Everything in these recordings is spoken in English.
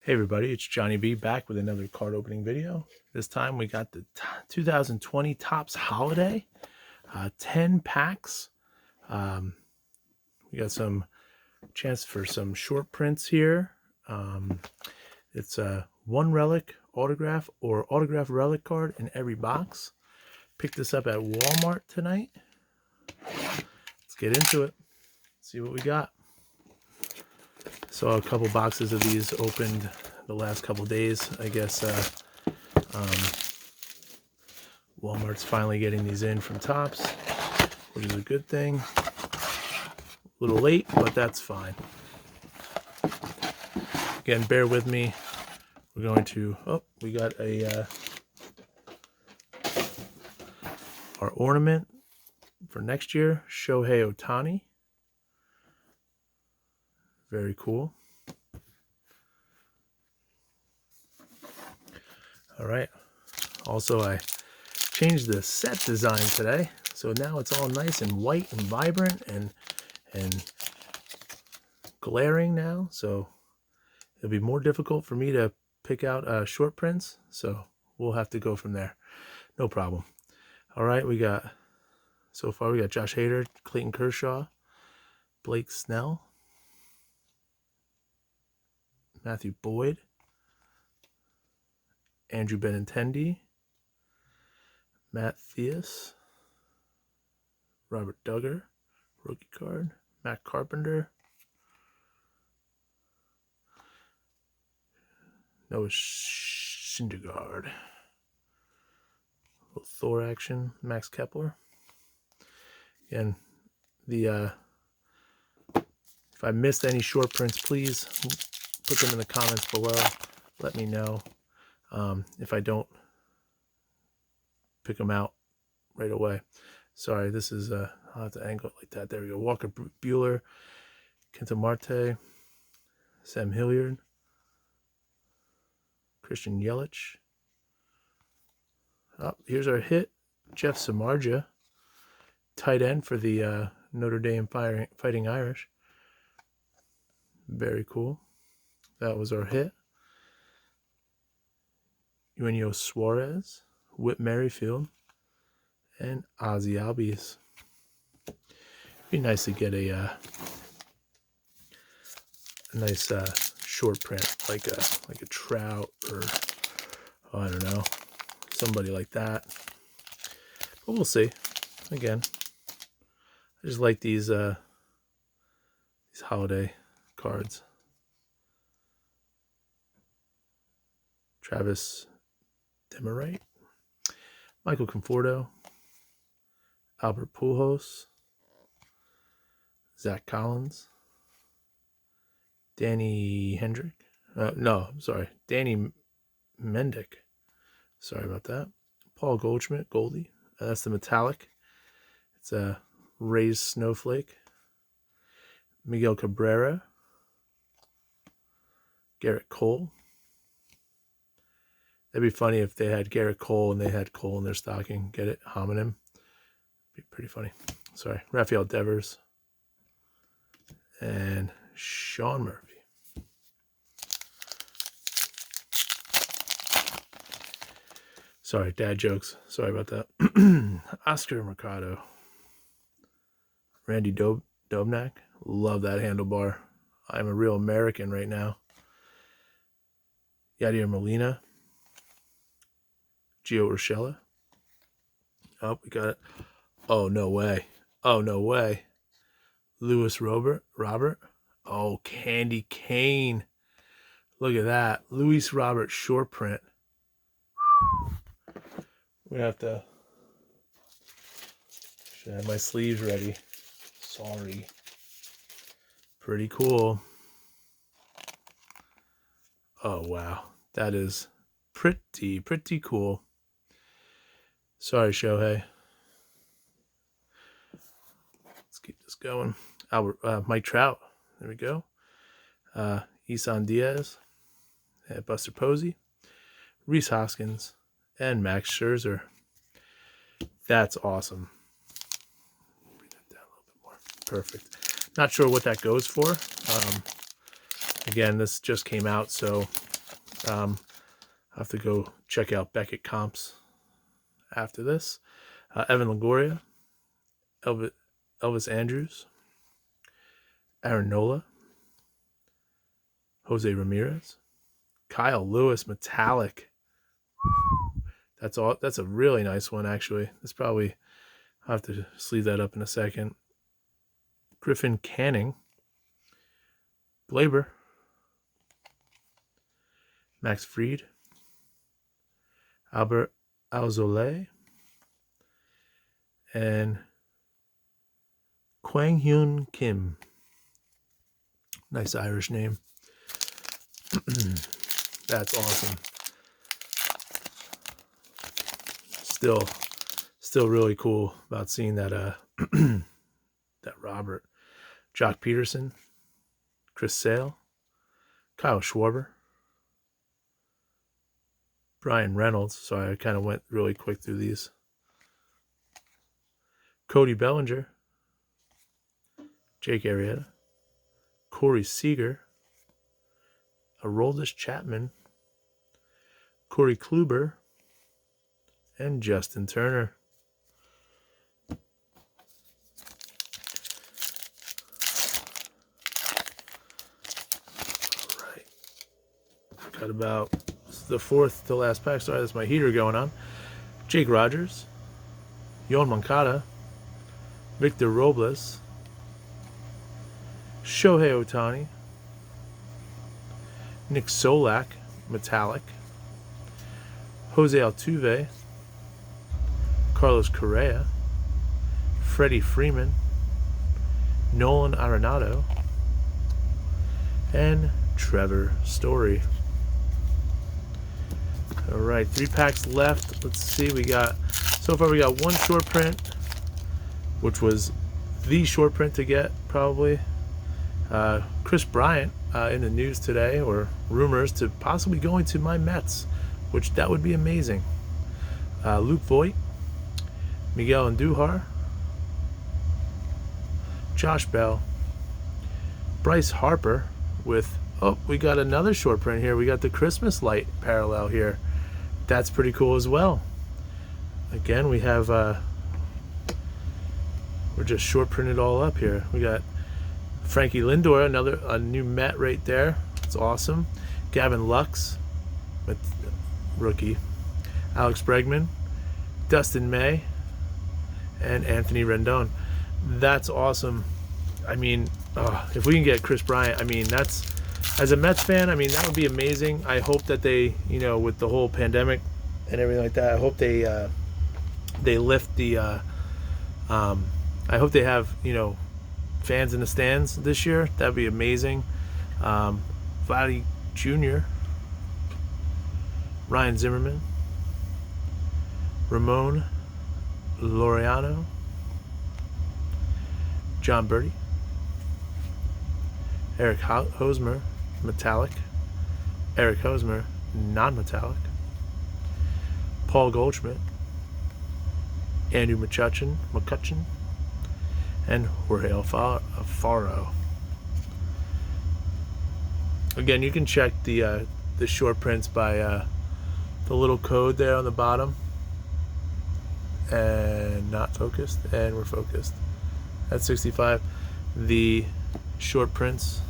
Hey everybody, it's Johnny B back with another card opening video. This time we got the 2020 Topps Holiday, 10 packs. We got some chance for some short prints here. It's a one relic autograph or autograph relic card in every box. Picked this up at Walmart tonight. Let's get into it, see what we got. Saw a couple boxes of these opened the last couple days. I guess Walmart's finally getting these in from Topps, which is a good thing. A little late, but that's fine. Again, bear with me. We're going to, we got a our ornament for next year, Shohei Ohtani. Very cool. All right. Also, I changed the set design today, so now it's all nice and white and vibrant and glaring now. So it'll be more difficult for me to pick out short prints. So we'll have to go from there. No problem. All right, so far we got Josh Hader, Clayton Kershaw, Blake Snell, Matthew Boyd, Andrew Benintendi, Matt Theus, Robert Duggar, rookie card, Matt Carpenter, Noah Syndergaard, little Thor action, Max Kepler. Again, if I missed any short prints, please put them in the comments below. Let me know. If I don't pick them out right away. Sorry, this is, I'll have to angle it like that. There we go. Walker Buehler, Kenta Marte, Sam Hilliard, Christian Yelich. Here's our hit, Jeff Samardzija, tight end for the Notre Dame Fighting Irish. Very cool. That was our hit. Eugenio Suarez, Whit Merrifield, and Ozzie Albies. Be nice to get a nice short print, like a Trout or I don't know, somebody like that. But we'll see. Again, I just like these holiday cards. Travis Demerite, Michael Conforto, Albert Pujols, Zach Collins, Danny Hendrick. Danny Mendick. Sorry about that. Paul Goldschmidt, Goldie. That's the metallic. It's a raised snowflake. Miguel Cabrera, Garrett Cole. That'd be funny if they had Garrett Cole and they had Cole in their stocking. Get it? Homonym. Be pretty funny. Sorry. Rafael Devers. And Sean Murphy. Sorry, dad jokes. Sorry about that. Oscar Mercado. Randy Dobnak. Love that handlebar. I'm a real American right now. Yadier Molina. Gio Urshela. Oh, we got it. Oh, no way. Oh, no way. Lewis Robert. Oh, Candy Cane. Look at that. Luis Robert short print. We have to. Should have my sleeves ready. Sorry. Pretty cool. Oh, wow. That is pretty cool. Sorry, Shohei. Let's keep this going. Mike Trout. There we go. Isan Diaz. Buster Posey. Rhys Hoskins. And Max Scherzer. That's awesome. Bring that down a little bit more. Perfect. Not sure what that goes for. Again, this just came out, so I'll have to go check out Beckett comps after this. Evan Longoria, Elvis Andrews, Aaron Nola, Jose Ramirez, Kyle Lewis metallic. That's all. That's a really nice one, actually. That's probably, I'll have to sleeve that up in a second. Griffin Canning, Glaber, Max Fried, Albert Alzolay, and Kwang Hyun Kim. Nice Irish name. That's awesome. Still really cool about seeing that that Robert. Jock Peterson, Chris Sale, Kyle Schwarber, Brian Reynolds. Sorry, I kind of went really quick through these. Cody Bellinger, Jake Arrieta, Corey Seager, Aroldis Chapman, Corey Kluber, and Justin Turner. All right. Got about the fourth to last pack. Sorry, that's my heater going on. Jake Rogers, Yoan Moncada, Victor Robles, Shohei Ohtani, Nick Solak, metallic, Jose Altuve, Carlos Correa, Freddie Freeman, Nolan Arenado, and Trevor Story. All right, 3 packs left. Let's see, so far we got one short print, which was the short print to get, probably. Chris Bryant in the news today, or rumors to possibly going to my Mets, which that would be amazing. Luke Voigt, Miguel Andujar, Josh Bell, Bryce Harper with, we got another short print here. We got the Christmas light parallel here. That's pretty cool as well. Again, we have, we're just short printed all up here. We got Frankie Lindor, a new Met right there. It's awesome. Gavin Lux, rookie. Alex Bregman, Dustin May, and Anthony Rendon. That's awesome. I mean, if we can get Chris Bryant, I mean, that's, as a Mets fan, I mean, that would be amazing. I hope that they, with the whole pandemic and everything like that, I hope they lift the, I hope they have, fans in the stands this year. That'd be amazing. Vladdy Jr., Ryan Zimmerman, Ramon Laureano, John Birdie, Eric Hosmer, metallic, Eric Hosmer, non-metallic, Paul Goldschmidt, Andrew McCutchen, and Jorge Alfaro. Again, you can check the short prints by the little code there on the bottom. And not focused, and we're focused. At 65, the short prints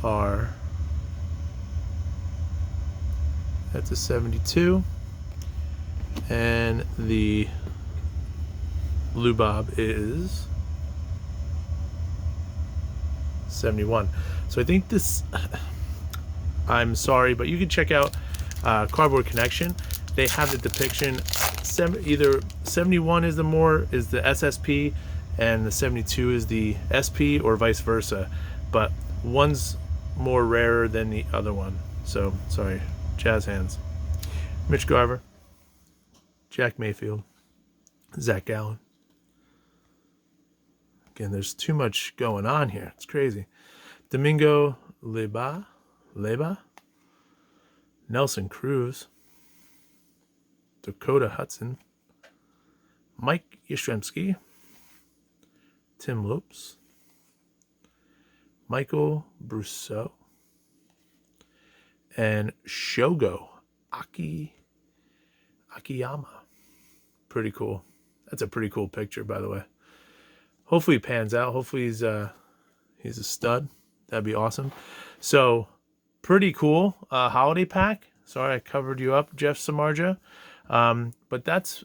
are, that's a 72, and the Lou Bob is 71. So I think this, I'm sorry, but you can check out Cardboard Connection. They have the depiction, either 71 is the SSP and the 72 is the SP, or vice versa, but one's more rarer than the other one. So sorry, jazz hands. Mitch Garver, Jack Mayfield, Zach Gallen. Again, there's too much going on here. It's crazy. Domingo Leba, Nelson Cruz, Dakota Hudson, Mike Yastrzemski, Tim Lopes, Michael Brousseau, and Shogo Akiyama. Pretty cool. That's a pretty cool picture, by the way. Hopefully he pans out. Hopefully he's a stud. That'd be awesome. So pretty cool holiday pack. Sorry I covered you up, Jeff Samardzija. But that's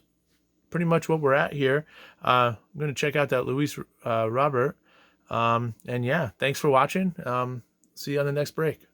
pretty much what we're at here. I'm going to check out that Luis Robert. And yeah, thanks for watching. See you on the next break.